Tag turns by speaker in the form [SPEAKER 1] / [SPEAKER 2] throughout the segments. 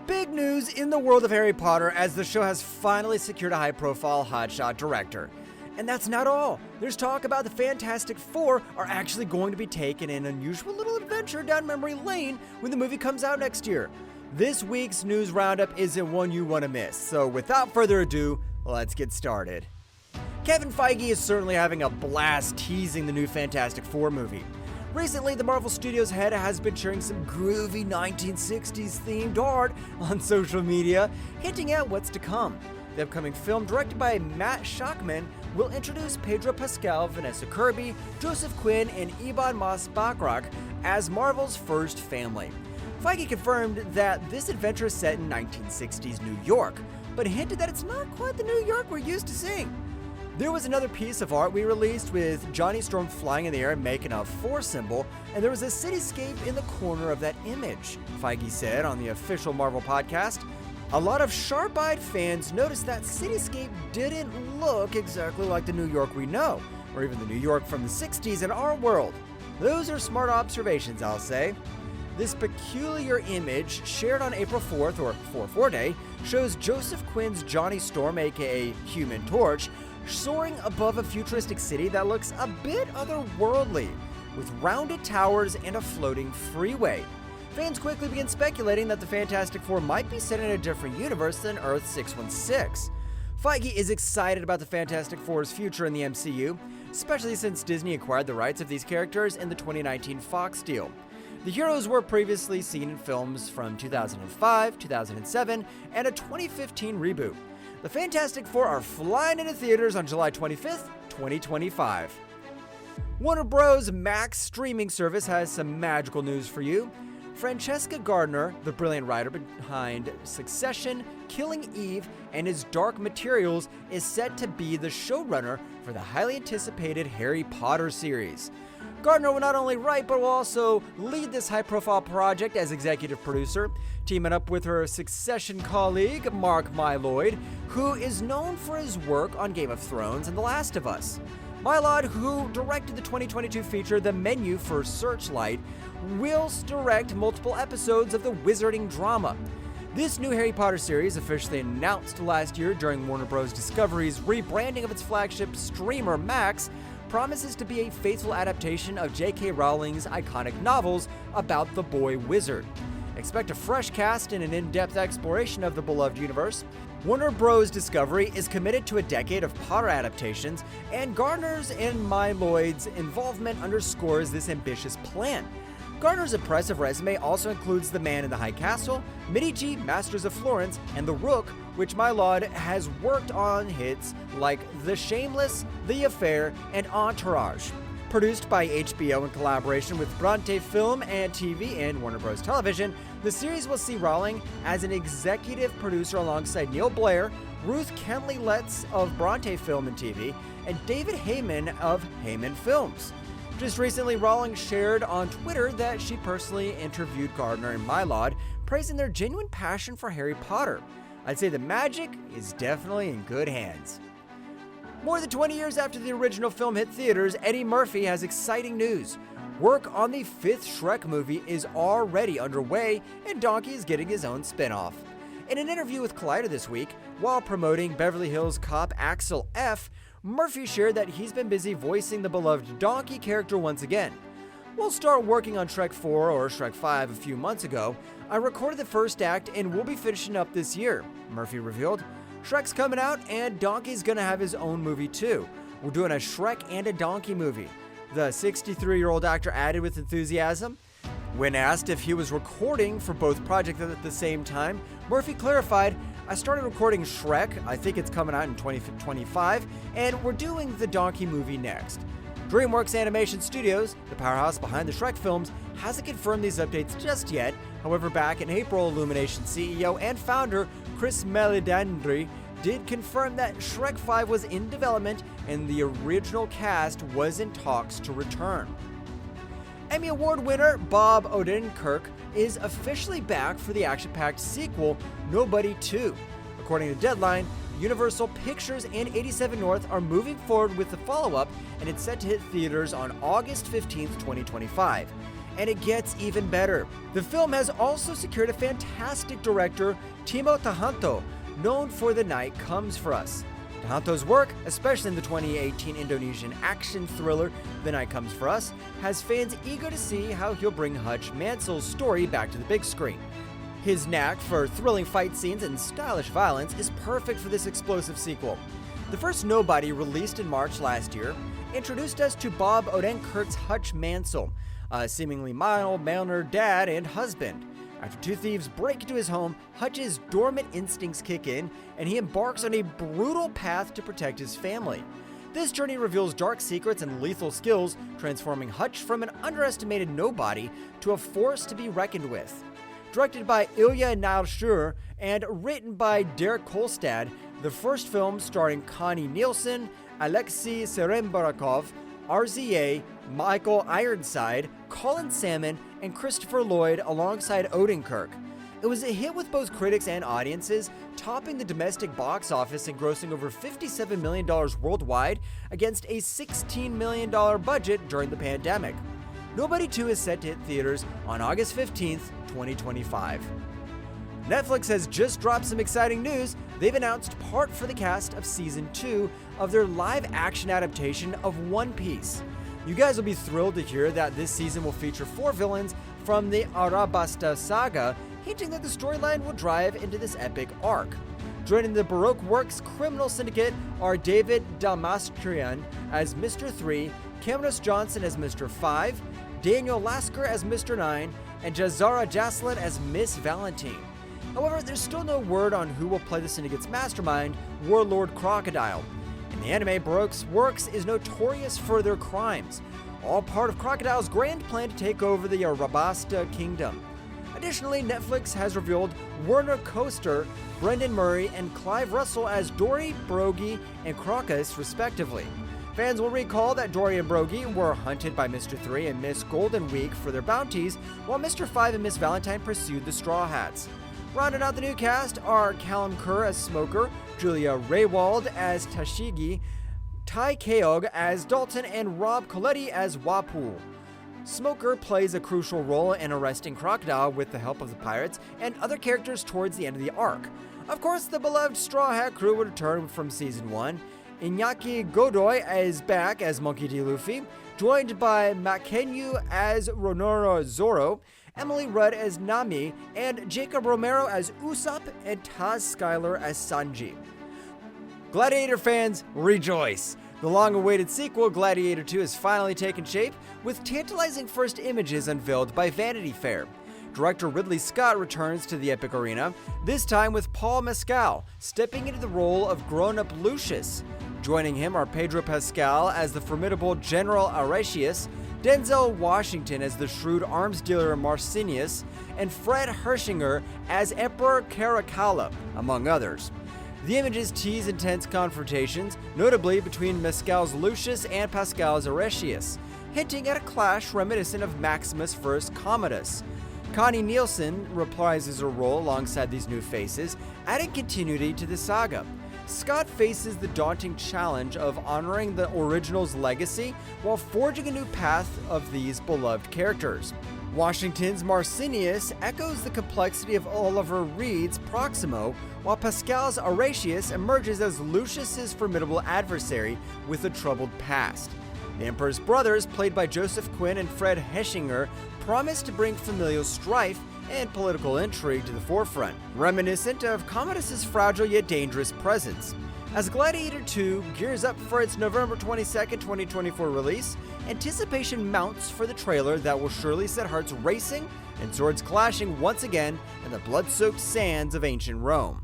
[SPEAKER 1] Big news in the world of Harry Potter as the show has finally secured a high-profile hotshot director. And that's not all. There's talk about the Fantastic Four are actually going to be taking an unusual little adventure down memory lane when the movie comes out next year. This week's news roundup isn't one you want to miss, so without further ado, let's get started. Kevin Feige is certainly having a blast teasing the new Fantastic Four movie. Recently, the Marvel Studios head has been sharing some groovy 1960s themed art on social media, hinting at what's to come. The upcoming film, directed by Matt Shakman, will introduce Pedro Pascal, Vanessa Kirby, Joseph Quinn, and Ebon Moss-Bachrach as Marvel's first family. Feige confirmed that this adventure is set in 1960s New York, but hinted that it's not quite the New York we're used to seeing. There was another piece of art we released with Johnny Storm flying in the air and making a 4 symbol, and there was a cityscape in the corner of that image, Feige said on the official Marvel podcast. A lot of sharp-eyed fans noticed that cityscape didn't look exactly like the New York we know, or even the New York from the 60s in our world. Those are smart observations, I'll say. This peculiar image, shared on April 4th, or 4/4 Day, shows Joseph Quinn's Johnny Storm, aka Human Torch, soaring above a futuristic city that looks a bit otherworldly, with rounded towers and a floating freeway. Fans quickly begin speculating that the Fantastic Four might be set in a different universe than Earth 616. Feige is excited about the Fantastic Four's future in the MCU, especially since Disney acquired the rights of these characters in the 2019 Fox deal. The heroes were previously seen in films from 2005, 2007, and a 2015 reboot. The Fantastic Four are flying into theaters on July 25th, 2025. Warner Bros. Max streaming service has some magical news for you. Francesca Gardner, the brilliant writer behind Succession, Killing Eve, and his Dark Materials, is set to be the showrunner for the highly anticipated Harry Potter series. Gardner will not only write, but will also lead this high-profile project as executive producer, teaming up with her Succession colleague, Mark Mylod, who is known for his work on Game of Thrones and The Last of Us. Mylod, who directed the 2022 feature The Menu for Searchlight, will direct multiple episodes of the wizarding drama. This new Harry Potter series, officially announced last year during Warner Bros. Discovery's rebranding of its flagship streamer Max, promises to be a faithful adaptation of J.K. Rowling's iconic novels about the boy wizard. Expect a fresh cast and an in-depth exploration of the beloved universe. Warner Bros. Discovery is committed to a decade of Potter adaptations, and Gardner's and Mylod's involvement underscores this ambitious plan. Gardner's impressive resume also includes The Man in the High Castle, Medici, Masters of Florence, and The Rook, which Mylod has worked on hits like The Shameless, The Affair, and Entourage. Produced by HBO in collaboration with Bronte Film and TV and Warner Bros. Television, the series will see Rowling as an executive producer alongside Neil Blair, Ruth Kentley-Letts of Bronte Film and TV, and David Heyman of Heyman Films. Just recently, Rowling shared on Twitter that she personally interviewed Gardner and Mylod, praising their genuine passion for Harry Potter. I'd say the magic is definitely in good hands. More than 20 years after the original film hit theaters, Eddie Murphy has exciting news. Work on the 5th Shrek movie is already underway, and Donkey is getting his own spin-off. In an interview with Collider this week, while promoting Beverly Hills Cop Axel F., Murphy shared that he's been busy voicing the beloved Donkey character once again. We'll start working on Shrek 4 or Shrek 5 a few months ago. I recorded the first act and we'll be finishing up this year, Murphy revealed. Shrek's coming out and Donkey's gonna have his own movie too. We're doing a Shrek and a Donkey movie. The 63-year-old actor added with enthusiasm. When asked if he was recording for both projects at the same time, Murphy clarified, I started recording Shrek, I think it's coming out in 2025, and we're doing the Donkey movie next. DreamWorks Animation Studios, the powerhouse behind the Shrek films, hasn't confirmed these updates just yet. However, back in April, Illumination CEO and founder Chris Meledandri did confirm that Shrek 5 was in development and the original cast was in talks to return. Emmy Award winner Bob Odenkirk is officially back for the action-packed sequel, Nobody 2. According to Deadline, Universal Pictures and 87 North are moving forward with the follow-up, and it's set to hit theaters on August 15th, 2025. and it gets even better. The film has also secured a fantastic director, Timo Tjahjanto, known for The Night Comes For Us. Tjahjanto's work, especially in the 2018 Indonesian action thriller The Night Comes For Us, has fans eager to see how he'll bring Hutch Mansel's story back to the big screen. His knack for thrilling fight scenes and stylish violence is perfect for this explosive sequel. The first Nobody, released in March last year, introduced us to Bob Odenkirk's Hutch Mansell, a seemingly mild-mannered dad and husband. After two thieves break into his home, Hutch's dormant instincts kick in, and he embarks on a brutal path to protect his family. This journey reveals dark secrets and lethal skills, transforming Hutch from an underestimated nobody to a force to be reckoned with. Directed by Ilya Nailshur and written by Derek Kolstad, the first film starring Connie Nielsen, Alexei Serembarakov, RZA, Michael Ironside, Colin Salmon, and Christopher Lloyd alongside Odenkirk. It was a hit with both critics and audiences, topping the domestic box office and grossing over $57 million worldwide against a $16 million budget during the pandemic. Nobody 2 is set to hit theaters on August 15th, 2025. Netflix has just dropped some exciting news. They've announced part for the cast of Season 2 of their live-action adaptation of One Piece. You guys will be thrilled to hear that this season will feature 4 villains from the Arabasta saga, hinting that the storyline will drive into this epic arc. Joining the Baroque Works criminal syndicate are David Damastrian as Mr. 3, Cameron Johnson as Mr. 5, Daniel Lasker as Mr. 9, and Jazara Jaslin as Miss Valentine. However, there's still no word on who will play the syndicate's mastermind, Warlord Crocodile. In the anime, Baroque Works is notorious for their crimes, all part of Crocodile's grand plan to take over the Arabasta Kingdom. Additionally, Netflix has revealed Werner Coaster, Brendan Murray, and Clive Russell as Dory, Brogy, and Crocus, respectively. Fans will recall that Dory and Brogy were hunted by Mr. 3 and Miss Golden Week for their bounties, while Mr. 5 and Miss Valentine pursued the Straw Hats. Rounding out the new cast are Callum Kerr as Smoker, Julia Raywald as Tashigi, Ty Keogh as Dalton, and Rob Coletti as Wapul. Smoker plays a crucial role in arresting Crocodile with the help of the pirates and other characters towards the end of the arc. Of course, the beloved Straw Hat crew would return from Season 1. Iñaki Godoy is back as Monkey D. Luffy, joined by Makenyu as Ronoro Zoro, Emily Rudd as Nami, and Jacob Romero as Usopp, and Taz Skylar as Sanji. Gladiator fans, rejoice! The long-awaited sequel, Gladiator 2, has finally taken shape, with tantalizing first images unveiled by Vanity Fair. Director Ridley Scott returns to the epic arena, this time with Paul Mescal, stepping into the role of grown-up Lucius. Joining him are Pedro Pascal as the formidable General Aurelius, Denzel Washington as the shrewd arms dealer Marcinius, and Fred Hershinger as Emperor Caracalla, among others. The images tease intense confrontations, notably between Mescal's Lucius and Pascal's Aurelius, hinting at a clash reminiscent of Maximus vs. Commodus. Connie Nielsen reprises her role alongside these new faces, adding continuity to the saga. Scott faces the daunting challenge of honoring the original's legacy while forging a new path of these beloved characters. Washington's Marcinius echoes the complexity of Oliver Reed's Proximo, while Pascal's Aurelius emerges as Lucius's formidable adversary with a troubled past. The Emperor's brothers, played by Joseph Quinn and Fred Hechinger, promise to bring familial strife and political intrigue to the forefront, reminiscent of Commodus's fragile yet dangerous presence. As Gladiator 2 gears up for its November 22, 2024 release, anticipation mounts for the trailer that will surely set hearts racing and swords clashing once again in the blood-soaked sands of ancient Rome.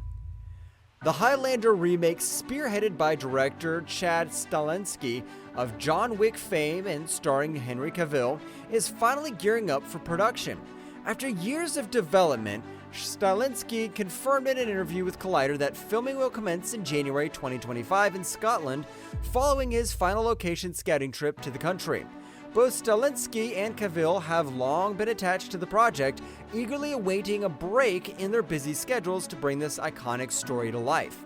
[SPEAKER 1] The Highlander remake, spearheaded by director Chad Stahelski of John Wick fame and starring Henry Cavill, is finally gearing up for production. After years of development, Stahelski confirmed in an interview with Collider that filming will commence in January 2025 in Scotland, following his final location scouting trip to the country. Both Stahelski and Cavill have long been attached to the project, eagerly awaiting a break in their busy schedules to bring this iconic story to life.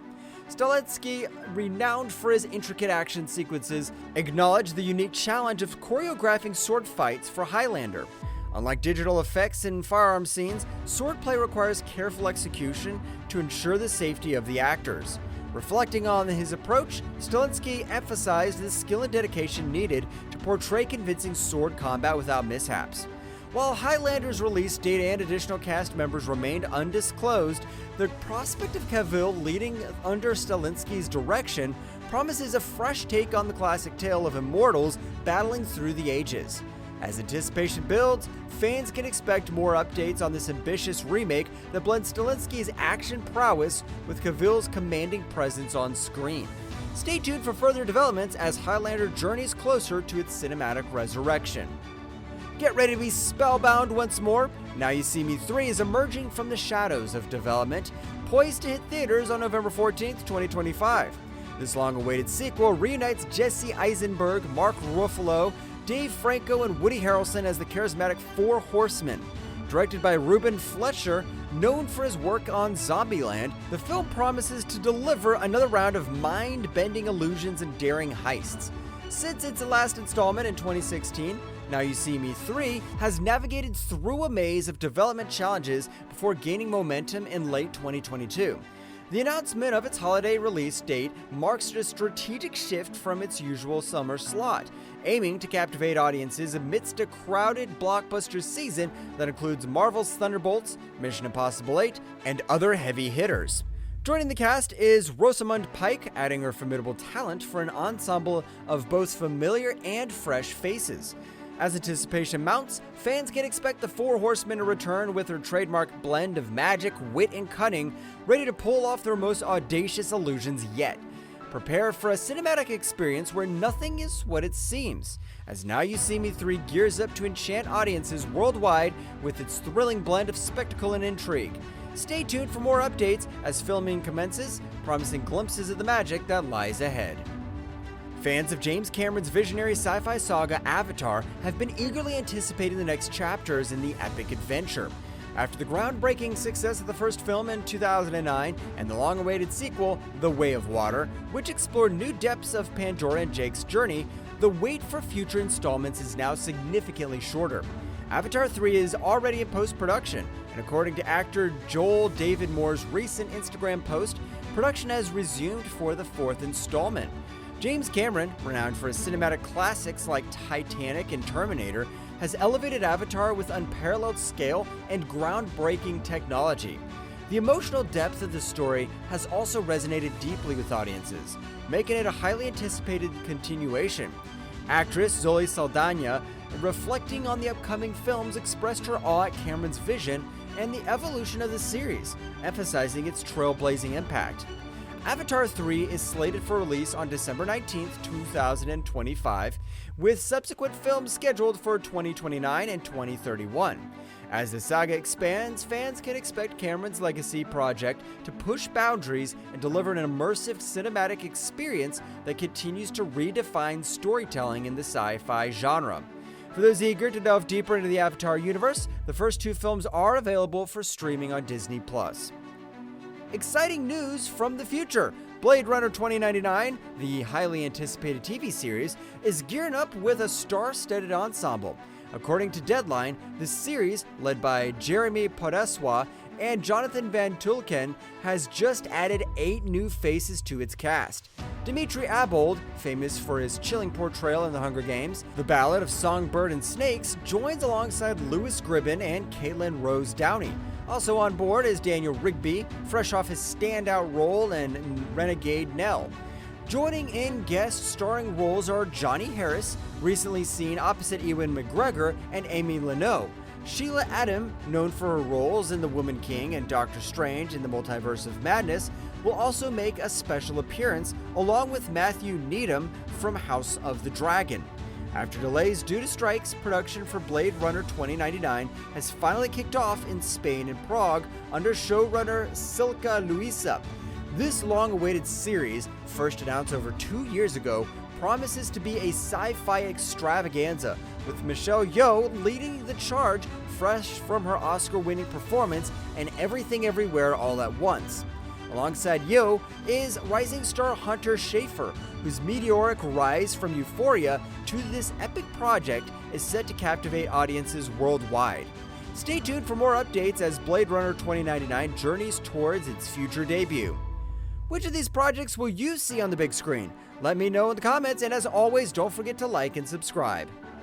[SPEAKER 1] Stahelski, renowned for his intricate action sequences, acknowledged the unique challenge of choreographing sword fights for Highlander. Unlike digital effects and firearm scenes, swordplay requires careful execution to ensure the safety of the actors. Reflecting on his approach, Stilinski emphasized the skill and dedication needed to portray convincing sword combat without mishaps. While Highlander's release date and additional cast members remained undisclosed, the prospect of Cavill leading under Stilinski's direction promises a fresh take on the classic tale of immortals battling through the ages. As anticipation builds, fans can expect more updates on this ambitious remake that blends Stilinski's action prowess with Cavill's commanding presence on screen. Stay tuned for further developments as Highlander journeys closer to its cinematic resurrection. Get ready to be spellbound once more. Now You See Me 3 is emerging from the shadows of development, poised to hit theaters on November 14th, 2025. This long-awaited sequel reunites Jesse Eisenberg, Mark Ruffalo, Dave Franco, and Woody Harrelson as the charismatic Four Horsemen. Directed by Ruben Fleischer, known for his work on Zombieland, the film promises to deliver another round of mind-bending illusions and daring heists. Since its last installment in 2016, Now You See Me 3 has navigated through a maze of development challenges before gaining momentum in late 2022. The announcement of its holiday release date marks a strategic shift from its usual summer slot, aiming to captivate audiences amidst a crowded blockbuster season that includes Marvel's Thunderbolts, Mission Impossible 8, and other heavy hitters. Joining the cast is Rosamund Pike, adding her formidable talent for an ensemble of both familiar and fresh faces. As anticipation mounts, fans can expect the Four Horsemen to return with their trademark blend of magic, wit, and cunning, ready to pull off their most audacious illusions yet. Prepare for a cinematic experience where nothing is what it seems, as Now You See Me 3 gears up to enchant audiences worldwide with its thrilling blend of spectacle and intrigue. Stay tuned for more updates as filming commences, promising glimpses of the magic that lies ahead. Fans of James Cameron's visionary sci-fi saga Avatar have been eagerly anticipating the next chapters in the epic adventure. After the groundbreaking success of the first film in 2009 and the long-awaited sequel, The Way of Water, which explored new depths of Pandora and Jake's journey, the wait for future installments is now significantly shorter. Avatar 3 is already in post-production, and according to actor Joel David Moore's recent Instagram post, production has resumed for the fourth installment. James Cameron, renowned for his cinematic classics like Titanic and Terminator, has elevated Avatar with unparalleled scale and groundbreaking technology. The emotional depth of the story has also resonated deeply with audiences, making it a highly anticipated continuation. Actress Zoe Saldana, reflecting on the upcoming films, expressed her awe at Cameron's vision and the evolution of the series, emphasizing its trailblazing impact. Avatar 3 is slated for release on December 19, 2025, with subsequent films scheduled for 2029 and 2031. As the saga expands, fans can expect Cameron's legacy project to push boundaries and deliver an immersive cinematic experience that continues to redefine storytelling in the sci-fi genre. For those eager to delve deeper into the Avatar universe, the first two films are available for streaming on Disney+. Exciting news from the future! Blade Runner 2099, the highly anticipated TV series, is gearing up with a star-studded ensemble. According to Deadline, the series, led by Jeremy Podeswa and Jonathan Van Tulken, has just added 8 new faces to its cast. Dimitri Abold, famous for his chilling portrayal in The Hunger Games, The Ballad of Songbird and Snakes, joins alongside Louis Gribbon and Caitlin Rose Downey. Also on board is Daniel Rigby, fresh off his standout role in Renegade Nell. Joining in guest starring roles are Johnny Harris, recently seen opposite Ewan McGregor, and Amy Leno. Sheila Adam, known for her roles in The Woman King and Doctor Strange in the Multiverse of Madness, will also make a special appearance, along with Matthew Needham from House of the Dragon. After delays due to strikes, production for Blade Runner 2099 has finally kicked off in Spain and Prague under showrunner Silka Luisa. This long-awaited series, first announced over 2 years ago, promises to be a sci-fi extravaganza, with Michelle Yeoh leading the charge, fresh from her Oscar-winning performance in Everything Everywhere All at Once. Alongside Yo is rising star Hunter Schafer, whose meteoric rise from Euphoria to this epic project is set to captivate audiences worldwide. Stay tuned for more updates as Blade Runner 2099 journeys towards its future debut. Which of these projects will you see on the big screen? Let me know in the comments, and as always, don't forget to like and subscribe.